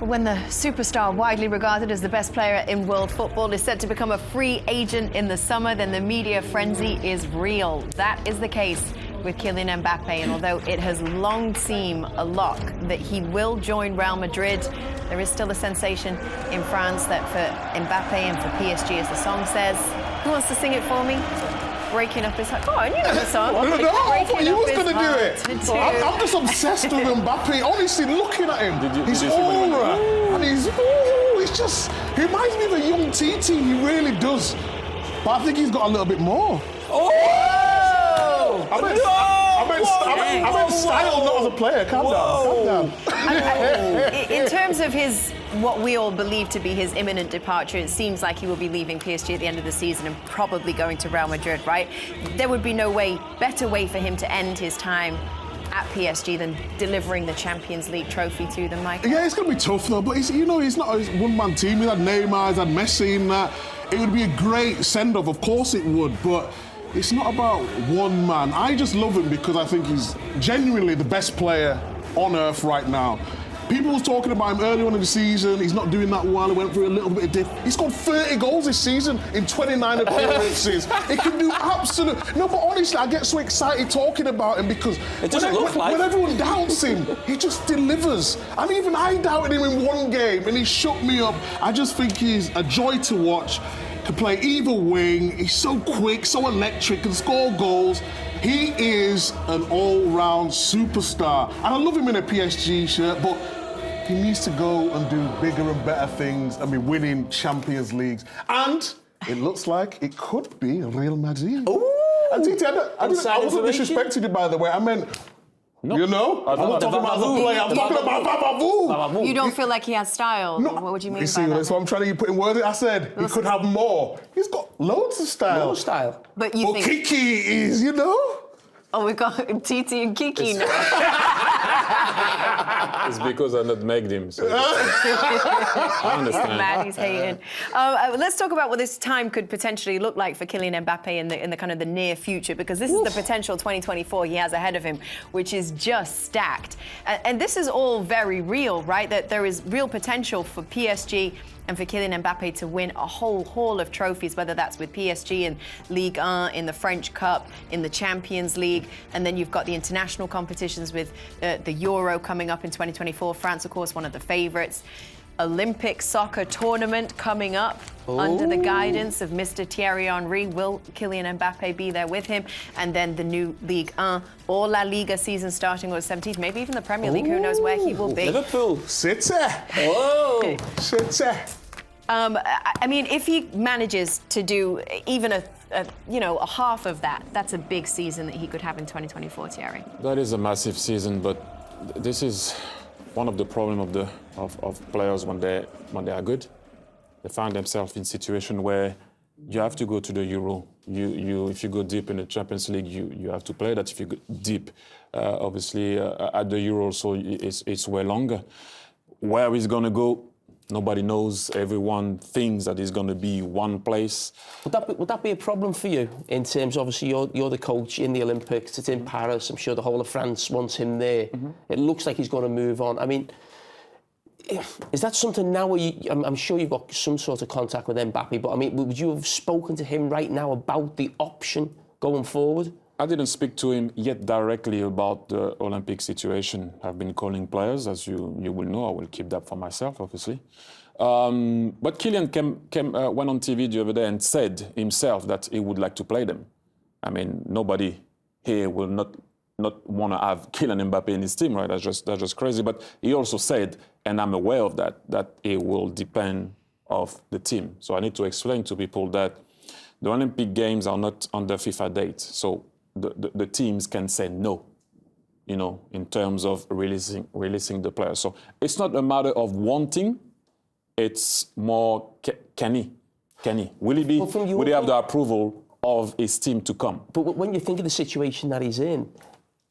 When the superstar, widely regarded as the best player in world football, is set to become a free agent in the summer, then the media frenzy is real. That is the case with Kylian Mbappe, and although it has long seemed a lock that he will join Real Madrid, there is still a sensation in France that for Mbappe and for PSG, as the song says. Who wants to sing it for me? Breaking up his heart. Come on, you know the song. No, I thought you was going to do it. I'm just obsessed with Mbappe. Honestly, looking at him, his aura, and he's just, he reminds me of a young TT. He really does. But I think he's got a little bit more. I meant style, not as a player. Calm down. In terms of his, what we all believe to be his imminent departure, it seems like he will be leaving PSG at the end of the season and probably going to Real Madrid, right? There would be no better way for him to end his time at PSG than delivering the Champions League trophy to them, Mike. Yeah, it's going to be tough though, but he's not a one-man team. He's had Neymar, he's had Messi in that. It would be a great send-off, of course it would, but it's not about one man. I just love him because I think he's genuinely the best player on earth right now. People were talking about him early on in the season. He's not doing that well. He went through a little bit of dip. He scored 30 goals this season in 29 appearances. He can do No, but honestly, I get so excited talking about him because when everyone doubts him, he just delivers. And even I doubted him in one game and he shook me up. I just think he's a joy to watch. Can play either wing. He's so quick, so electric, can score goals. He is an all-round superstar. And I love him in a PSG shirt, but he needs to go and do bigger and better things and be winning Champions Leagues. And it looks like it could be Real Madrid. Ooh! And TT, I wasn't disrespecting you, by the way. I meant, no. You know? I'm not talking about the player. I'm talking about Babavu. You don't feel like he has style? No. What would you mean by that? That's what I'm trying to put in words. I said he could have more. He's got loads of style. No style. But you think... Kiki is, you know? Oh, we got TT and Kiki now. It's because I not made him. So I understand. Mad, he's hating. Let's talk about what this time could potentially look like for Kylian Mbappe in the kind of the near future, because this is the potential 2024 he has ahead of him, which is just stacked. And this is all very real, right? That there is real potential for PSG and for Kylian Mbappe to win a whole haul of trophies, whether that's with PSG in Liga, in the French Cup, in the Champions League, and then you've got the international competitions with the Euro coming up in 2024. France, of course, one of the favourites. Olympic soccer tournament coming up under the guidance of Mr. Thierry Henry. Will Kylian Mbappe be there with him? And then the new Ligue 1 or La Liga season starting on the 17th, maybe even the Premier League. Who knows where he will be? Liverpool. City. Oh. City. I mean, if he manages to do even a half of that, that's a big season that he could have in 2024, Thierry. That is a massive season, but this is one of the problems of players when they are good. They find themselves in a situation where you have to go to the Euro. If you go deep in the Champions League, you have to play that. If you go deep, obviously at the Euro, so it's way longer. Where he's going to go, nobody knows. Everyone thinks that he's going to be one place. Would that be a problem for you in terms, obviously, you're the coach in the Olympics, it's in Paris, I'm sure the whole of France wants him there. Mm-hmm. It looks like he's going to move on. I mean, is that something now where I'm sure you've got some sort of contact with Mbappe, but I mean, would you have spoken to him right now about the option going forward? I didn't speak to him yet directly about the Olympic situation. I've been calling players, as you will know. I will keep that for myself, obviously. But Kylian went on TV the other day and said himself that he would like to play them. I mean, nobody here will not want to have Kylian Mbappe in his team, right? That's just crazy. But he also said, and I'm aware of that it will depend of the team. So I need to explain to people that the Olympic Games are not on the FIFA date. So the teams can say no, you know, in terms of releasing the players. So it's not a matter of wanting, it's more can he? Will he be? Will he have the approval of his team to come? But when you think of the situation that he's in,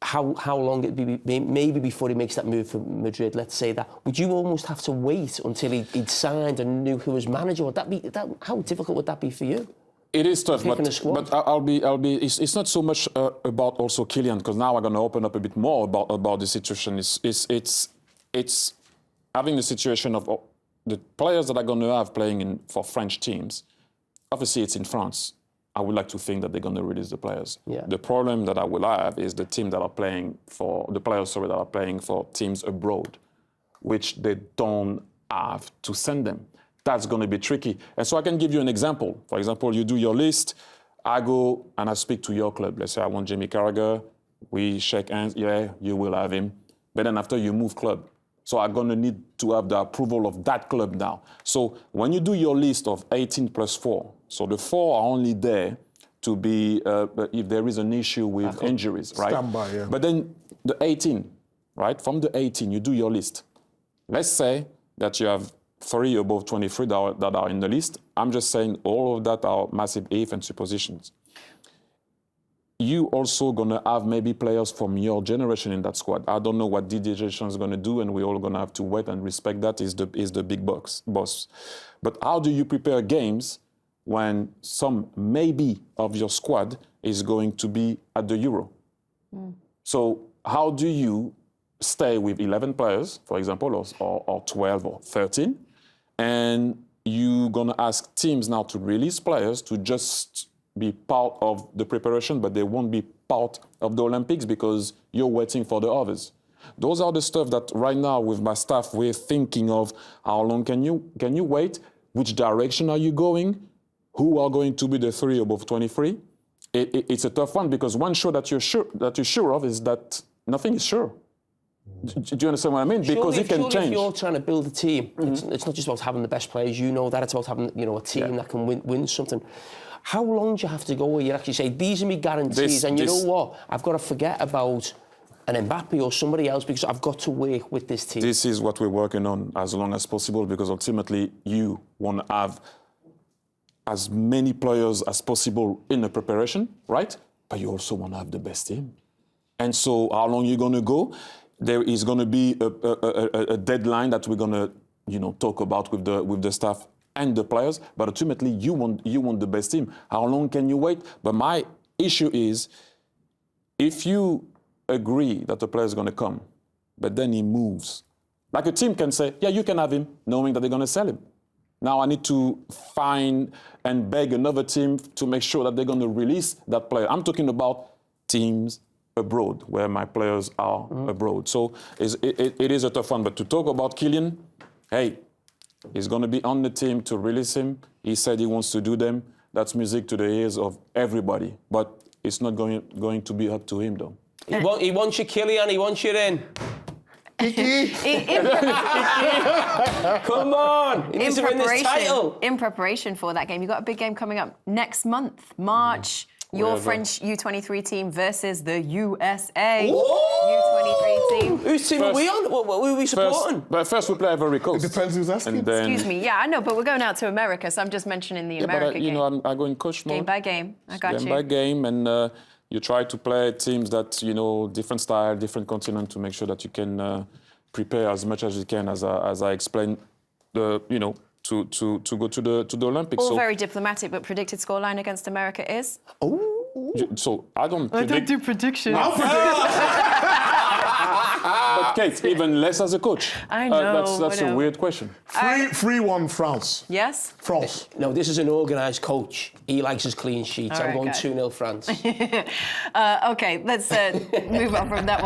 how long it'd be maybe before he makes that move for Madrid, let's say that, would you almost have to wait until he'd signed and knew who was manager? Would that be how difficult would that be for you? It is tough, but I'll be. It's not so much about also Kylian, because now I'm going to open up a bit more about the situation. having the situation of the players that are going to have playing for French teams, obviously it's in France. I would like to think that they're going to release the players. Yeah. The problem that I will have is the players that are playing for teams abroad, which they don't have to send them. That's going to be tricky. And so I can give you an example. For example, you do your list. I go and I speak to your club. Let's say I want Jamie Carragher. We shake hands. Yeah, you will have him. But then after you move club. So I'm going to need to have the approval of that club now. So when you do your list of 18 plus 4, so the 4 are only there to be if there is an issue with injuries, right? Standby, yeah. But then the 18, right? From the 18, you do your list. Let's say that you have 3 above 23 that are in the list. I'm just saying all of that are massive if and suppositions. You also going to have maybe players from your generation in that squad. I don't know what Didier Deschamps is going to do, and we're all going to have to wait and respect that. Is the big boss. But how do you prepare games when some maybe of your squad is going to be at the Euro? So how do you stay with 11 players, for example, or 12 or 13, and you're going to ask teams now to release players to just be part of the preparation, but they won't be part of the Olympics because you're waiting for the others. Those are the stuff that right now with my staff, we're thinking of how long can you wait? Which direction are you going? Who are going to be the 3 above 23? It's a tough one because one show that you're sure of is that nothing is sure. Do you understand what I mean? Because it can change. If you're trying to build a team, it's not just about having the best players. You know that it's about having a team that can win something. How long do you have to go where you actually say, these are my guarantees, and you know what? I've got to forget about an Mbappe or somebody else because I've got to work with this team. This is what we're working on as long as possible because ultimately you want to have as many players as possible in the preparation, right? But you also want to have the best team. And so how long you're going to go? There is going to be a deadline that we're going to, talk about with the staff and the players. But ultimately, you want the best team. How long can you wait? But my issue is, if you agree that the player is going to come, but then he moves, like a team can say, yeah, you can have him, knowing that they're going to sell him. Now I need to find and beg another team to make sure that they're going to release that player. I'm talking about teams abroad, where my players are abroad. So it is a tough one. But to talk about Kylian, hey, he's going to be on the team to release him. He said he wants to do them. That's music to the ears of everybody. But it's not going to be up to him, though. He wants you, Kylian. He wants you in. Come on! He needs to win this title. In preparation for that game, you've got a big game coming up next month, March. Your French U23 team versus the USA U23 team. Whose team are we on? What are we supporting? First we play Ivory Coast. It depends who's asking. Excuse me. Yeah, I know, but we're going out to America, so I'm just mentioning the America game. I go in coach mode. Game by game. I got you. Game by game, and you try to play teams that, different style, different continent, to make sure that you can prepare as much as you can, as I explained, to go to the Olympics. All very diplomatic, but predicted scoreline against America is? So I don't do predictions. But Kate, even less as a coach. I know. That's a weird question. 3-1 France. Yes? France. No, this is an organised coach. He likes his clean sheets. I'm going 2-0 France. Okay, let's move on from that one.